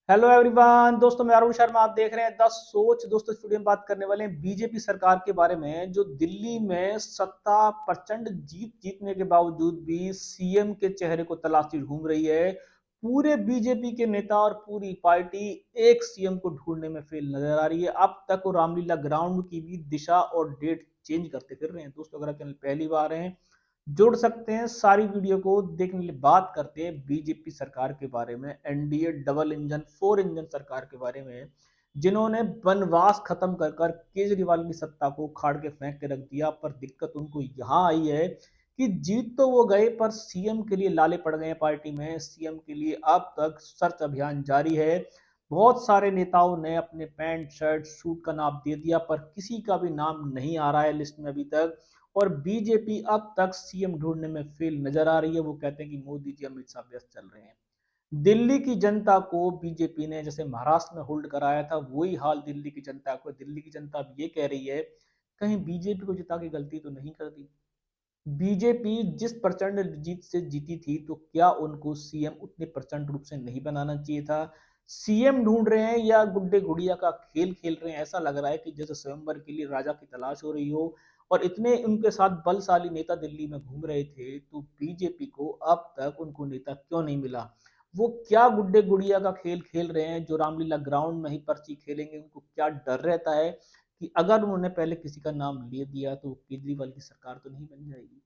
Hello everyone दोस्तों, मैं अरुण शर्मा। आप देख रहे हैं द सोच। दोस्तों, स्टूडियो में बात करने वाले हैं बीजेपी सरकार के बारे में, जो दिल्ली में सत्ता प्रचंड जीतने के बावजूद भी सीएम के चेहरे को तलाशी ढूंढ रही है। पूरे बीजेपी के नेता और पूरी पार्टी एक सीएम को ढूंढने में फेल नजर आ रही है। अब तक वो रामलीला ग्राउंड की भी दिशा और डेट चेंज करते फिर रहे हैं। दोस्तों, अगर आप चैनल पहली बार हैं, जुड़ सकते हैं। सारी वीडियो को देखने के लिए बात करते हैं बीजेपी सरकार के बारे में, NDA double engine four engine सरकार के बारे में, जिन्होंने वनवास खत्म कर कर केजरीवाल की सत्ता को उखाड़ के फेंक के रख दिया। पर दिक्कत उनको यहां आई है कि जीत तो वो गए, पर सीएम के लिए लाले पड़ गए हैं पार्टी में। सीएम के लिए अब तक सर्च अभियान जारी है। बहुत सारे नेताओं ने अपने पैंट शर्ट सूट का नाप दे दिया, पर किसी का भी नाम नहीं आ रहा है लिस्ट में अभी तक। और बीजेपी अब तक सीएम ढूंढने में फेल नजर आ रही है। वो कहते हैं कि मोदी जी अमित शाह व्यस्त चल रहे हैं। दिल्ली की जनता को बीजेपी ने जैसे महाराष्ट्र में होल्ड कराया था, वही हाल दिल्ली की जनता को। दिल्ली की जनता अब ये कह रही है, कहीं बीजेपी को जिता के गलती तो नहीं कर दी। बीजेपी जिस प्रचंड जीत से जीती थी, तो क्या उनको सीएम उतने प्रचंड रूप से नहीं बनाना चाहिए था? सीएम ढूंढ रहे हैं या गुड्डे गुड़िया का खेल खेल रहे हैं? ऐसा लग रहा है कि जैसे स्वयंवर के लिए राजा की तलाश हो रही हो। और इतने उनके साथ बलशाली नेता दिल्ली में घूम रहे थे, तो बीजेपी को अब तक उनको नेता क्यों नहीं मिला? वो क्या गुड्डे गुड़िया का खेल खेल रहे हैं जो रामलीला ग्राउंड में ही पर्ची खेलेंगे? उनको क्या डर रहता है कि अगर उन्होंने पहले किसी का नाम ले दिया तो केजरीवाल की सरकार तो नहीं बन जाएगी?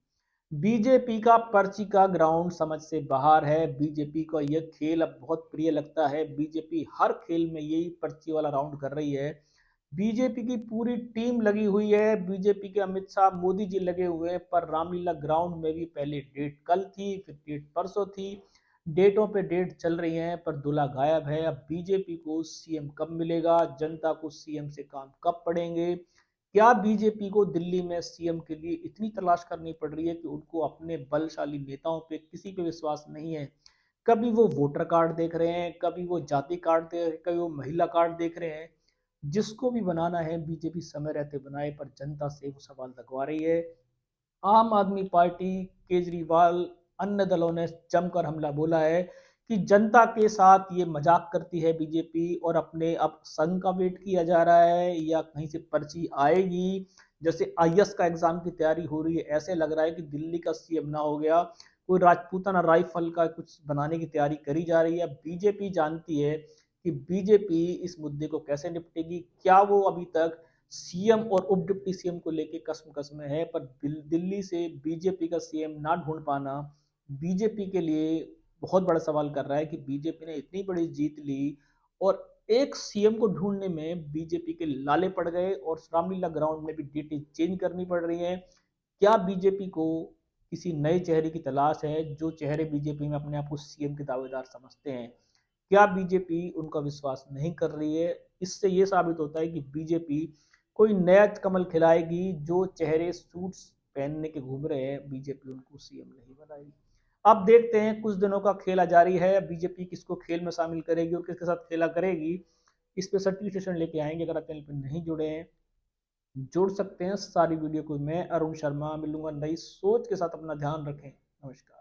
बीजेपी का पर्ची का ग्राउंड समझ से बाहर है। बीजेपी को यह खेल अब बहुत प्रिय लगता है। बीजेपी हर खेल में यही पर्ची वाला राउंड कर रही है। बीजेपी की पूरी टीम लगी हुई है। बीजेपी के अमित शाह मोदी जी लगे हुए हैं। पर रामलीला ग्राउंड में भी पहले डेट कल थी, फिर डेट परसों थी। डेटों पे डेट चल रही हैं, पर दूल्हा गायब है। अब बीजेपी को सीएम कब मिलेगा? जनता को सीएम से काम कब पड़ेंगे? क्या बीजेपी को दिल्ली में सीएम के लिए इतनी तलाश करनी पड़ रही है कि उनको अपने बलशाली नेताओं पे किसी पे विश्वास नहीं है? कभी वो वोटर कार्ड देख रहे हैं, कभी वो जाति कार्ड देख रहे हैं, कभी वो महिला कार्ड देख रहे हैं। जिसको भी बनाना है बीजेपी समय रहते बनाए, पर जनता से वो सवाल लगवा रही है। आम आदमी पार्टी, केजरीवाल, अन्य दलों ने जमकर हमला बोला है कि जनता के साथ ये मजाक करती है बीजेपी, और अपने अब संघ का वेट किया जा रहा है या कहीं से पर्ची आएगी। जैसे आईएएस का एग्जाम की तैयारी हो रही है, ऐसे लग रहा है कि दिल्ली का सीएम ना हो गया, कोई राजपूताना राइफल का कुछ बनाने की तैयारी करी जा रही है। बीजेपी जानती है कि बीजेपी इस मुद्दे को कैसे निपटेगी। क्या वो अभी तक सीएम और उप डिप्टी सीएम को लेकर कसम में है? पर दिल्ली से बीजेपी का सीएम ना ढूंढ पाना बीजेपी के लिए बहुत बड़ा सवाल कर रहा है कि बीजेपी ने इतनी बड़ी जीत ली और एक सीएम को ढूंढने में बीजेपी के लाले पड़ गए, और रामलीला ग्राउंड में भी डेटें चेंज करनी पड़ रही है। क्या बीजेपी को किसी नए चेहरे की तलाश है? जो चेहरे बीजेपी में अपने आप को सीएम के दावेदार समझते हैं, क्या बीजेपी उनका विश्वास नहीं कर रही है? इससे यह साबित होता है कि बीजेपी कोई नया कमल खिलाएगी। जो चेहरे सूट्स पहनने के घूम रहे हैं, बीजेपी उनको सीएम नहीं बनाएगी। अब देखते हैं, कुछ दिनों का खेला जारी है। बीजेपी किसको खेल में शामिल करेगी और किसके साथ खेला करेगी, इस पे सर्टिफिकेशन लेके आएंगे। अगर आप चैनल पर नहीं जुड़े हैं, जुड़ सकते हैं। सारी वीडियो को मैं अरुण शर्मा मिलूंगा नई सोच के साथ। अपना ध्यान रखें। नमस्कार।